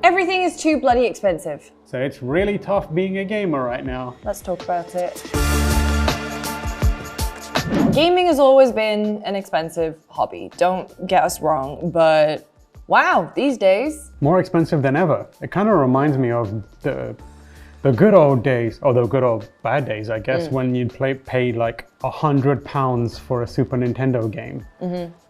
Everything is too bloody expensive. So it's really tough being a gamer right now. Let's talk about it. Gaming has always been an expensive hobby. Don't get us wrong, but wow, these days. More expensive than ever. It kind of reminds me of the good old days, or the good old bad days, I guess, when you'd pay like £100 for a Super Nintendo game.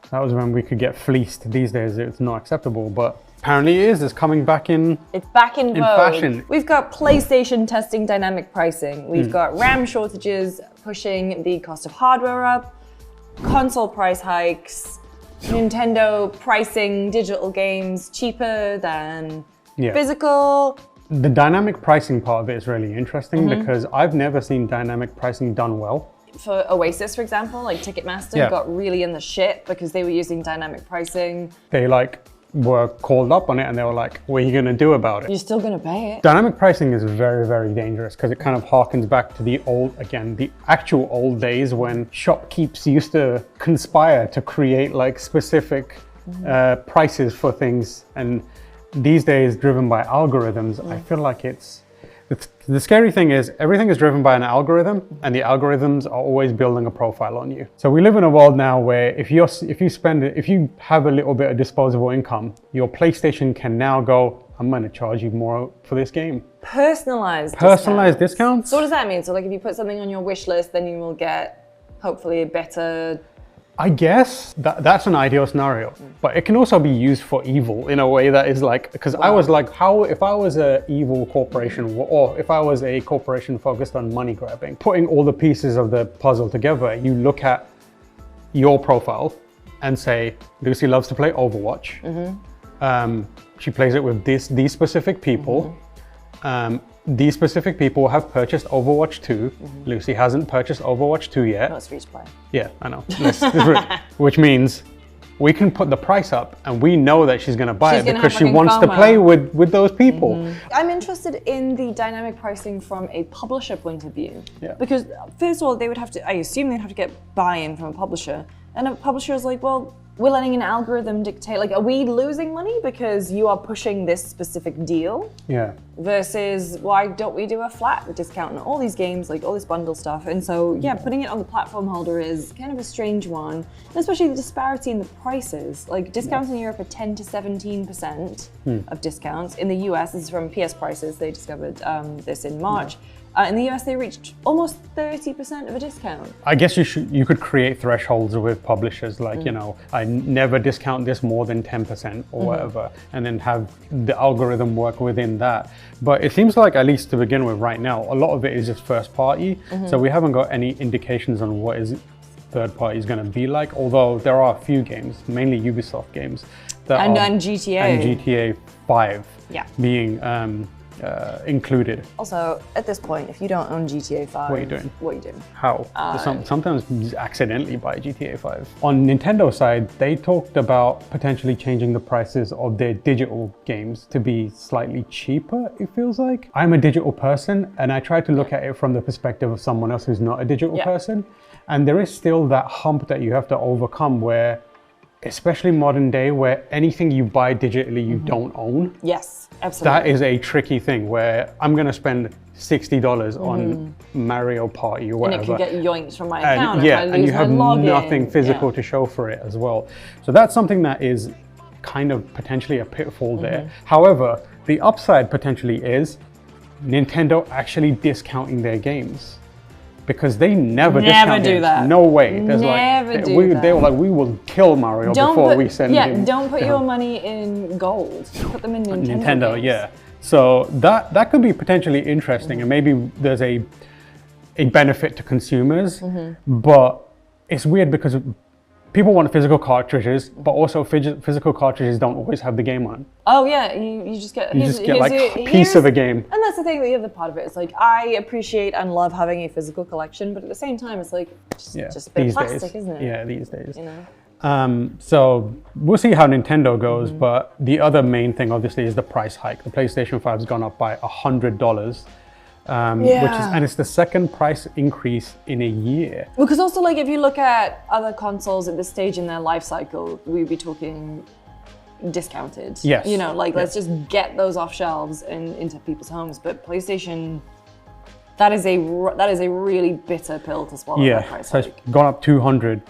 That was when we could get fleeced. These days it's not acceptable, but apparently it is. It's coming back in. It's back in vogue. Fashion. We've got PlayStation testing dynamic pricing. We've got RAM shortages pushing the cost of hardware up, console price hikes, Nintendo pricing digital games cheaper than physical. The dynamic pricing part of it is really interesting because I've never seen dynamic pricing done well. For Oasis, for example, like Ticketmaster got really in the shit because they were using dynamic pricing. They were called up on it and they were like, what are you going to do about it? You're still going to pay it. Dynamic pricing is very, very dangerous because it kind of harkens back to the actual old days when shopkeepers used to conspire to create like specific prices for things. And these days, driven by algorithms, I feel like the scary thing is everything is driven by an algorithm and the algorithms are always building a profile on you. So we live in a world now where if you have a little bit of disposable income, your PlayStation can now go, I'm going to charge you more for this game. Personalized discounts? So what does that mean? So like if you put something on your wish list, then you will get hopefully a better... I guess that's an ideal scenario, but it can also be used for evil in a way that is like, because I was like, if I was an evil corporation or if I was a corporation focused on money grabbing, putting all the pieces of the puzzle together, you look at your profile and say, Lucy loves to play Overwatch. She plays it with these specific people. These specific people have purchased Overwatch 2. Lucy hasn't purchased Overwatch 2 yet. No, it's free to play. Yeah, I know. Which means we can put the price up and we know that she's going to buy it because she wants to play with those people. I'm interested in the dynamic pricing from a publisher point of view. Yeah. Because first of all, I assume they'd have to get buy-in from a publisher. And a publisher is like, well, we're letting an algorithm dictate, like, are we losing money because you are pushing this specific deal? Yeah. Versus why don't we do a flat discount on all these games, like all this bundle stuff? And so, yeah, putting it on the platform holder is kind of a strange one. And especially the disparity in the prices. Like discounts in Europe are 10 to 17% of discounts. In the US, this is from PS Prices, they discovered this in March. In the US, they reached almost 30% of a discount. I guess you could create thresholds with publishers, like, you know, I never discount this more than 10% or whatever, and then have the algorithm work within that. But it seems like, at least to begin with right now, a lot of it is just first party. So we haven't got any indications on what third party is going to be like, although there are a few games, mainly Ubisoft games. And GTA. And GTA 5 being included. Also, at this point, if you don't own GTA 5, what are you doing? What are you doing? How? Sometimes you just accidentally buy GTA 5. On Nintendo side, they talked about potentially changing the prices of their digital games to be slightly cheaper, it feels like. I'm a digital person, and I try to look at it from the perspective of someone else who's not a digital person. And there is still that hump that you have to overcome where, especially modern day, where anything you buy digitally you don't own. Yes, absolutely. That is a tricky thing where I'm going to spend $60 on Mario Party or whatever. And it can get yoinked from my account. And you have nothing physical to show for it as well. So that's something that is kind of potentially a pitfall there. However, the upside potentially is Nintendo actually discounting their games. Because they never discount do games. that. No way. There's They were like, we will kill Mario before we send him. Yeah, don't put your money in gold. Put them in Nintendo games. Yeah. So that could be potentially interesting, and maybe there's a benefit to consumers. But it's weird because people want physical cartridges, but also physical cartridges don't always have the game on. Oh yeah, you just get like a piece of a game. And that's the thing, the other part of it is like, I appreciate and love having a physical collection, but at the same time, it's like, just a bit of plastic, isn't it? Yeah, these days. You know? So we'll see how Nintendo goes, but the other main thing obviously is the price hike. The PlayStation 5 has gone up by $100. And it's the second price increase in a year. Because also, like, if you look at other consoles at this stage in their life cycle, we'd be talking discounted. Yes. You know, like let's just get those off shelves and into people's homes. But PlayStation, that is a really bitter pill to swallow. That price so it's gone up $200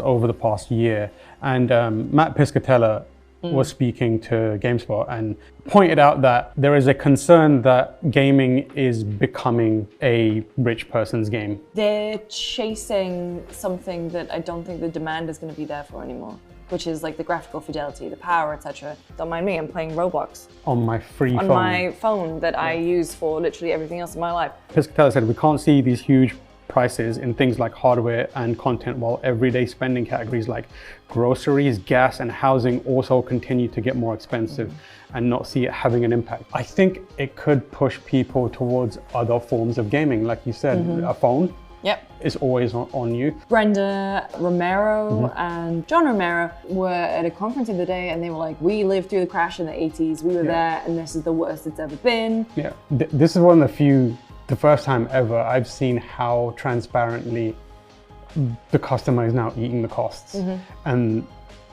over the past year. And Matt Piscatella was speaking to GameSpot and pointed out that there is a concern that gaming is becoming a rich person's game. They're chasing something that I don't think the demand is going to be there for anymore, which is like the graphical fidelity, the power, etc. Don't mind me, I'm playing Roblox On my free on phone. my phone that I use for literally everything else in my life. Piscatella said we can't see these huge prices in things like hardware and content while everyday spending categories like groceries, gas and housing also continue to get more expensive and not see it having an impact. I think it could push people towards other forms of gaming. Like you said, a phone is always on you. Brenda Romero and John Romero were at a conference the other day and they were like, we lived through the crash in the 80s, we were there and this is the worst it's ever been. Yeah, this is one of the first time ever I've seen how transparently the customer is now eating the costs. And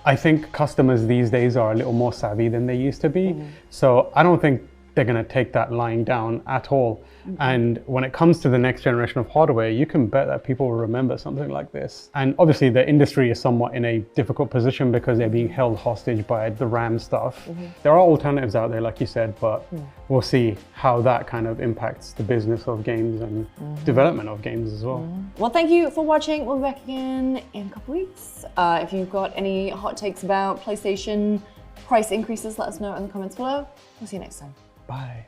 I think customers these days are a little more savvy than they used to be. So I don't think they're going to take that lying down at all. And when it comes to the next generation of hardware, you can bet that people will remember something like this. And obviously the industry is somewhat in a difficult position because they're being held hostage by the RAM stuff. There are alternatives out there, like you said, but we'll see how that kind of impacts the business of games and development of games as well. Well, thank you for watching. We'll be back again in a couple weeks. If you've got any hot takes about PlayStation price increases, let us know in the comments below. We'll see you next time. Bye.